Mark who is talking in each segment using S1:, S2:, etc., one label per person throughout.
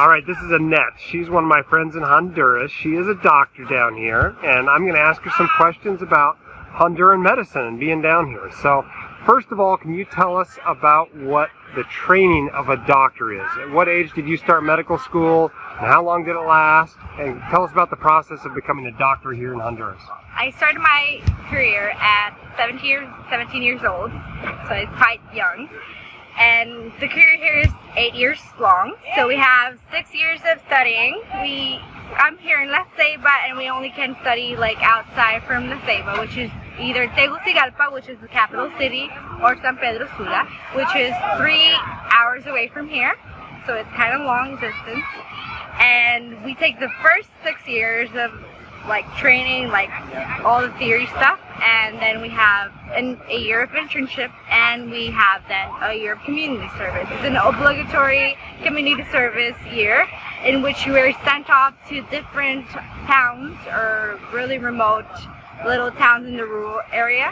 S1: All right, this is Annette. She's one of my friends in Honduras. She is a doctor down here, and I'm going to ask her some questions about Honduran medicine and being down here. So, first of all, can you tell us about what the training of a doctor is? At what age did you start medical school, and how long did it last? And tell us about the process of becoming a doctor here in Honduras.
S2: I started my career at 17 years old, so it's quite young. And the career here is 8 years long, so we have 6 years of studying. I'm here in La Ceiba, and we only can study like outside from La Ceiba, which is either Tegucigalpa, which is the capital city, or San Pedro Sula, which is 3 hours away from here, so it's kind of long distance. And we take the first 6 years of like training, like all the theory stuff, and then we have a year of internship, and we have then a year of community service. It's an obligatory community service year in which we are sent off to different towns or really remote little towns in the rural area,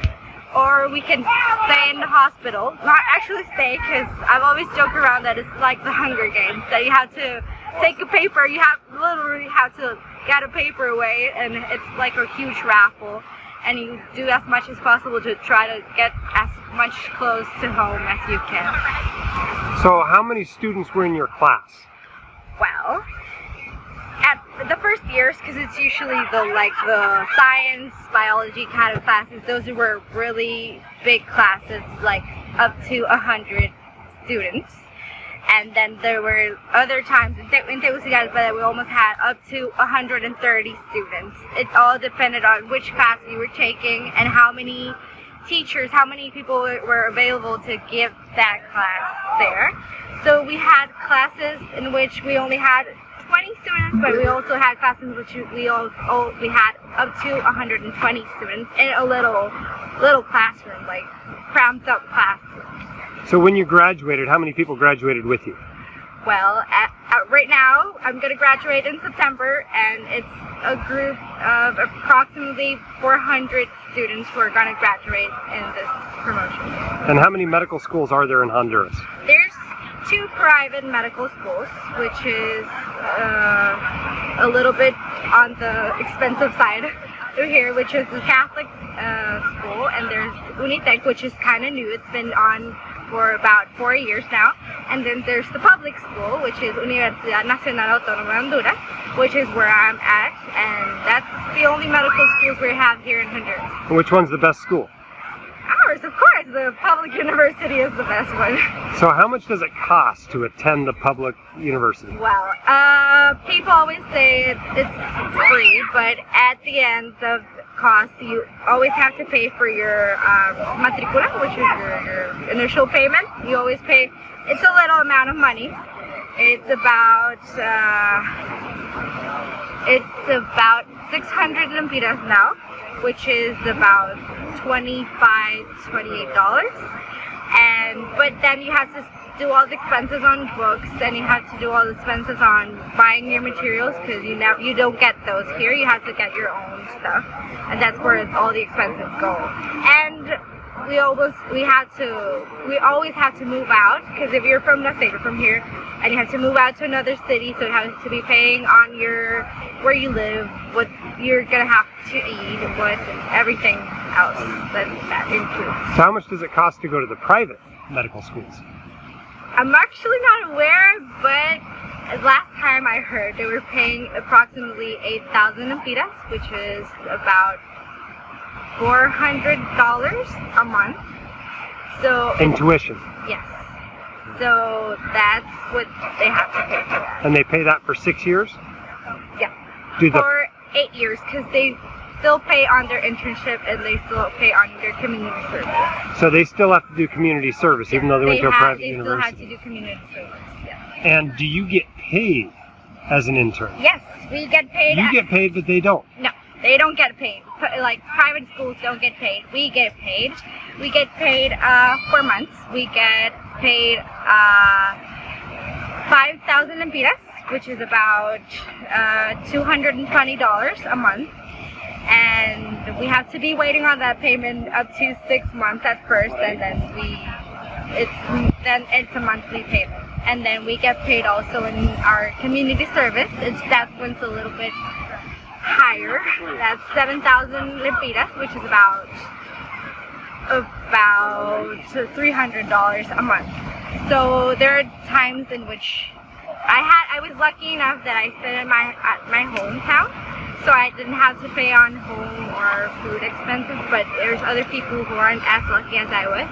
S2: or we can stay in the hospital. Not actually stay, because I've always joked around that it's like the Hunger Games, that you have to take a paper, you literally have to get a paper away, and it's like a huge raffle, and you do as much as possible to try to get as much close to home as you can.
S1: So how many students were in your class?
S2: Well, at the first years, because it's usually the science, biology kind of classes, those were really big classes, like up to 100 students. And then there were other times in Tegucigalpa that we almost had up to 130 students. It all depended on which class you were taking and how many teachers, how many people were available to give that class there. So we had classes in which we only had 20 students, but we also had classes in which we had up to 120 students in a little classroom, like cramped up classroom.
S1: So when you graduated, how many people graduated with you?
S2: Well, right now, I'm going to graduate in September, and it's a group of approximately 400 students who are going to graduate in this promotion.
S1: And how many medical schools are there in Honduras?
S2: There's 2 private medical schools, which is a little bit on the expensive side through here, which is the Catholic school, and there's Unitec, which is kind of new. It's been on for about 4 years now. And then there's the public school, which is Universidad Nacional Autónoma de Honduras, which is where I'm at, and that's the only medical schools we have here in Honduras.
S1: And which one's the best school?
S2: Ours, of course. The public university is the best one.
S1: So how much does it cost to attend the public university?
S2: Well, people always say it's free, but at the end of cost, you always have to pay for your matricula, which is your initial payment. You always pay. It's a little amount of money. It's about 600 lempiras now, which is about $25, $28. But then you have to do all the expenses on books, and you have to do all the expenses on buying your materials, because you don't get those here. You have to get your own stuff, and that's where all the expenses go. And we always have to move out, because if you're from La Ceiba, from here, and you have to move out to another city, so you have to be paying on where you live, what you're gonna have to eat, what everything else that includes.
S1: So how much does it cost to go to the private medical schools?
S2: I'm actually not aware, but last time I heard they were paying approximately 8,000 lempiras, which is about $400 a month. So
S1: in tuition?
S2: Yes. So that's what they have to pay for that.
S1: And they pay that for 6 years?
S2: Yeah.
S1: For
S2: 8 years, because they still pay on their internship, and they still pay on their community service.
S1: So they still have to do community service, even though they went to a private university?
S2: They still have to do community service, yes.
S1: And do you get paid as an intern?
S2: Yes, we get paid.
S1: You get paid, but they don't?
S2: No, they don't get paid. Like, private schools don't get paid. We get paid. We get paid for months. We get paid 5,000 lempiras, which is about $220 a month. And we have to be waiting on that payment up to 6 months at first, and then it's a monthly payment. and then we get paid also in our community service. That one's a little bit higher. That's 7,000 lempiras, which is about $300 a month. So there are times in which I was lucky enough that I stayed at my hometown, so I didn't have to pay on home or food expenses, but there's other people who aren't as lucky as I was.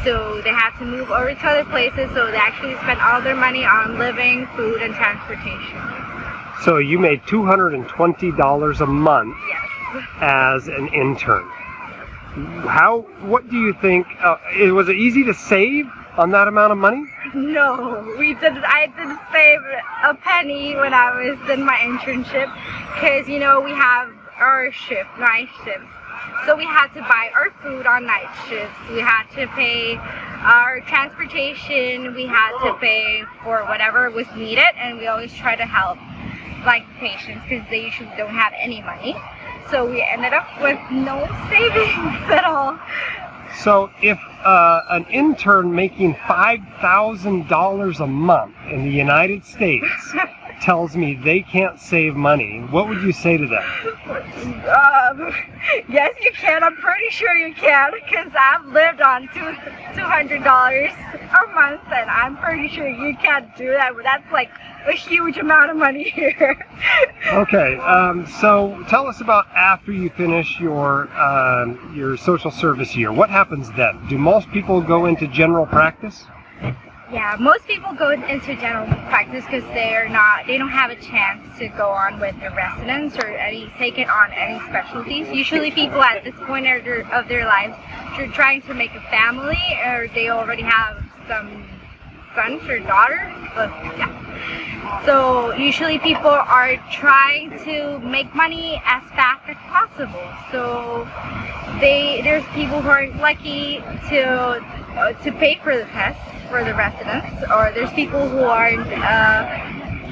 S2: So they have to move over to other places, so they actually spend all their money on living, food, and transportation.
S1: So you made $220 a month
S2: Yes.
S1: as an intern. What do you think, was it easy to save on that amount of money?
S2: No, I didn't save a penny when I was in my internship, because we have our night shifts. So we had to buy our food on night shifts. We had to pay our transportation. We had to pay for whatever was needed, and we always try to help patients because they usually don't have any money. So we ended up with no savings at all.
S1: So if an intern making $5,000 a month in the United States tells me they can't save money, what would you say to them?
S2: Yes, you can. I'm pretty sure you can, because I've lived on $200 a month, and I'm pretty sure you can't do that. But that's like a huge amount of money here.
S1: Okay, so tell us about after you finish your social service year. What happens then? Do most people go into general practice?
S2: Yeah, most people go into general practice because they don't have a chance to go on with their residence or take it on any specialties. Usually people at this point of their lives are trying to make a family, or they already have some sons or daughters. But yeah. So usually people are trying to make money as fast as possible. So there's people who are lucky to pay for the test for the residents, or there's people who aren't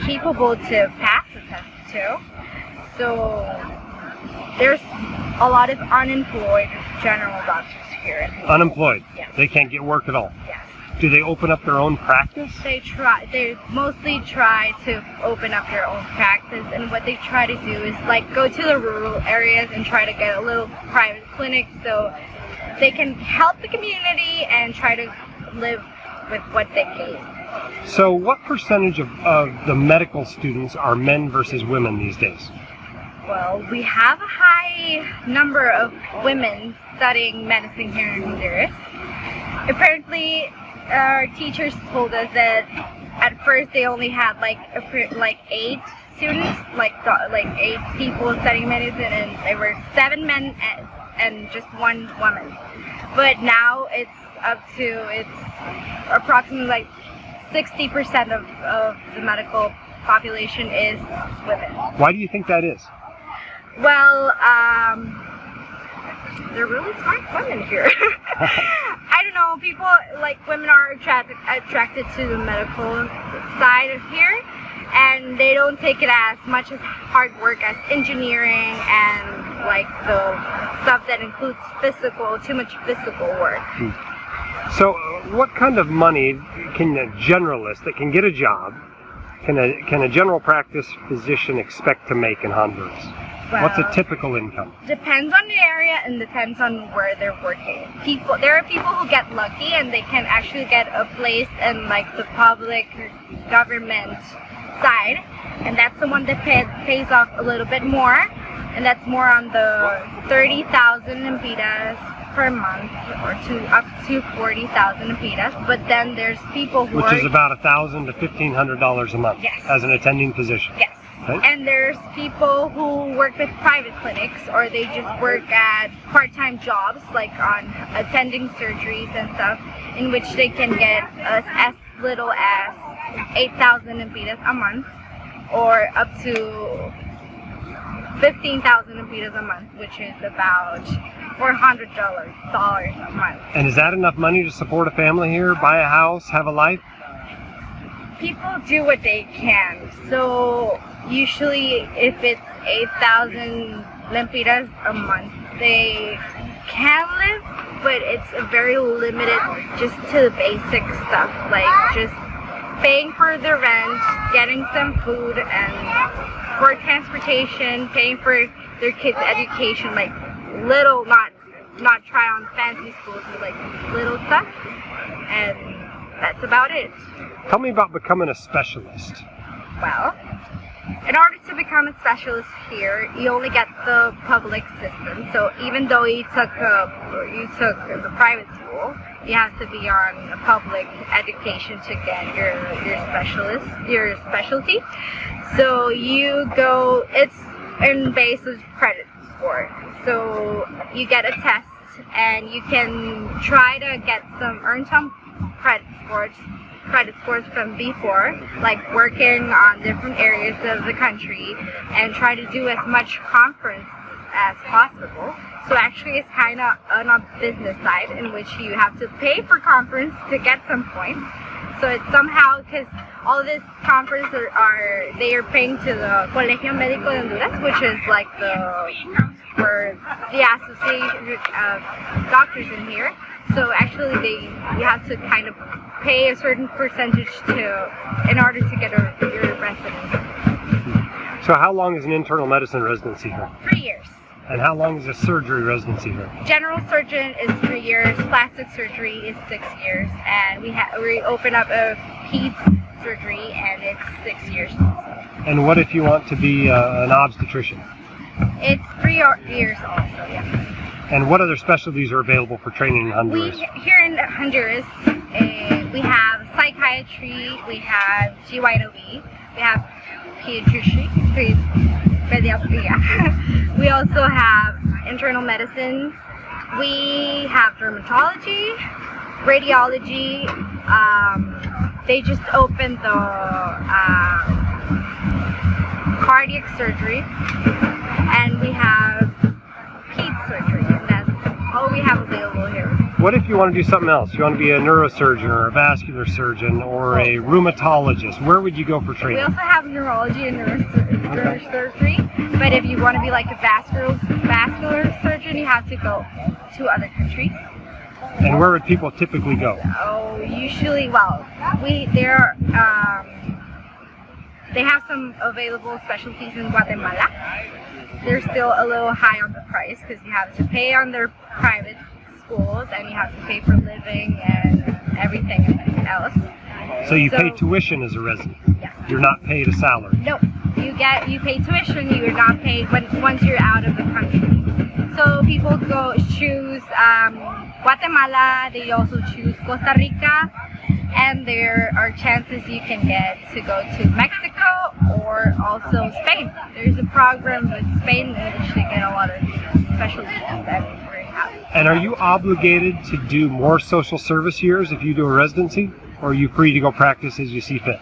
S2: capable to pass the test too. So there's a lot of unemployed general doctors here.
S1: Unemployed?
S2: Yes. They
S1: can't get work at all?
S2: Yes.
S1: Do they open up their own practice?
S2: They mostly try to open up their own practice, and what they try to do is go to the rural areas and try to get a little private clinic so they can help the community and try to live with what they can.
S1: So what percentage of the medical students are men versus women these days?
S2: Well, we have a high number of women studying medicine here in Honduras. Apparently, our teachers told us that at first they only had 8 students, 8 people studying medicine, and there were 7 men and just 1 woman. But now it's approximately 60% of the medical population is women.
S1: Why do you think that is?
S2: Well, they're really smart women here. I don't know, women are attracted to the medical side of here, and they don't take it as much as hard work as engineering and the stuff that includes too much physical work.
S1: So what kind of money can a generalist that can get a job, can a general practice physician expect to make in Honduras?
S2: Well,
S1: what's a typical income?
S2: Depends on the area and depends on where they're working. There are people who get lucky and they can actually get a place in the public government side, and that's the one that pays off a little bit more, and that's more on the 30,000 lempiras per month, or up to 40,000 lempiras. But then there's people who
S1: is about $1,000 to $1,500 a month.
S2: Yes.
S1: As an attending physician.
S2: Yes.
S1: Okay.
S2: And there's people who work with private clinics, or they just work at part-time jobs, on attending surgeries and stuff, in which they can get as little as 8,000 lempiras a month, or up to 15,000 lempiras a month, which is about $400 a month.
S1: And is that enough money to support a family here, buy a house, have a life?
S2: People do what they can. So usually if it's 8,000 lempiras a month, they can live, but it's very limited just to the basic stuff, just paying for the rent, getting some food, and for transportation, paying for their kids' education, like little, not try on fancy schools, but like little stuff, and that's about it.
S1: Tell me about becoming a specialist.
S2: Well, in order to become a specialist here, you only get the public system. So even though you took the private school, you have to be on a public education to get your specialty. So you go, it's in base of credit score. So you get a test and you can try to earn some credit scores from before, like working on different areas of the country and try to do as much conference as possible. So actually it's kind of on a business side in which you have to pay for conference to get some points. So it's somehow, because all this conference they are paying to the Colegio Médico de Honduras, which is like the association of doctors in here. So actually you have to kind of pay a certain percentage in order to get your residency.
S1: So how long is an internal medicine residency here?
S2: 3 years.
S1: And how long is a surgery residency here?
S2: General surgeon is 3 years, plastic surgery is 6 years, and we open up a peds surgery and it's 6 years also.
S1: And what if you want to be an obstetrician?
S2: It's 3 years also, yeah.
S1: And what other specialties are available for training in Honduras?
S2: Here in Honduras, we have psychiatry, we have GYNOB, we have pediatry, we also have internal medicine, we have dermatology, radiology, they just opened the cardiac surgery, and we have peds surgery, and that's all we have available here.
S1: What if you want to do something else? You want to be a neurosurgeon or a vascular surgeon or a rheumatologist? Where would you go for training?
S2: We also have neurology and neurosurgery, but if you want to be like a vascular surgeon, you have to go to other countries.
S1: And where would people typically go?
S2: Oh, usually, they have some available specialties in Guatemala. They're still a little high on the price because you have to pay on their private schools and you have to pay for living and everything else.
S1: So you pay tuition as a resident?
S2: Yes.
S1: You're not paid a salary?
S2: No. You pay tuition, you're not paid once you're out of the country. So people choose Guatemala, they also choose Costa Rica, and there are chances you can get to go to Mexico or also Spain. There's a program with Spain in which they get a lot of specialties that we're having.
S1: And are you obligated to do more social service years if you do a residency, or are you free to go practice as you see fit?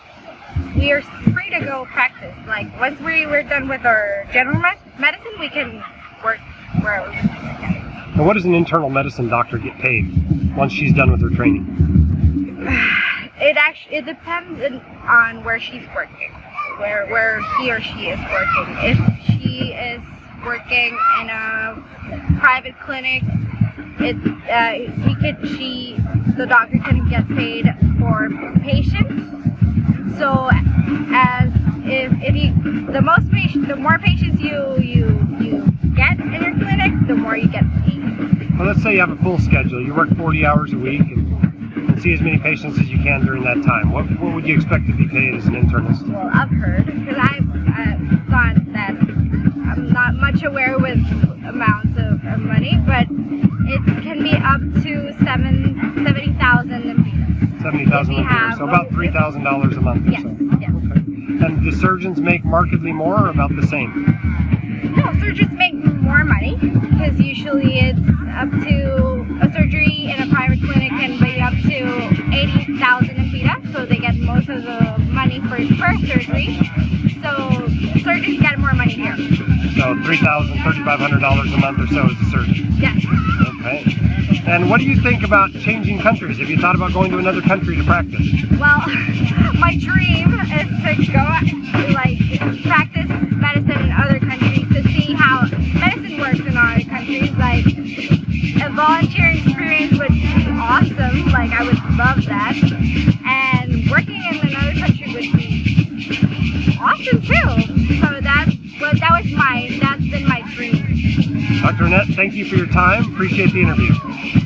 S2: We are free to go practice. Like once we're done with our general medicine, we can work wherever we can.
S1: And what does an internal medicine doctor get paid once she's done with her training?
S2: It depends on where she's working, where he or she is working. If she is working in a private clinic, the doctor can get paid for patients. So the more patients you get in your clinic, the more you get paid.
S1: Well, let's say you have a full schedule. You work 40 hours a week and see as many patients as you can during that time. What would you expect to be paid as an internist?
S2: Well, I've heard, because I've thought that I'm not much aware with amounts of money, but it can be up to 70,000 lempiras.
S1: 70,000 lempiras, so about $3,000 a month or
S2: yes,
S1: so.
S2: Yes.
S1: Okay. And do surgeons make markedly more or about the same?
S2: No, surgeons make more money because usually it's up to a surgery in a private clinic can be up to 80,000 lempiras, so they get most of the money for first surgery. So surgeons get more money here.
S1: So $3,000, $3,500 a month or so as a surgeon?
S2: Yes.
S1: Okay. And what do you think about changing countries? Have you thought about going to another country to practice?
S2: Well, my dream is to go practice medicine in other countries to see how medicine works in other countries. Like a volunteering experience would be awesome. Like I would love that. And working in another
S1: Dr. Annette, thank you for your time. Appreciate the interview.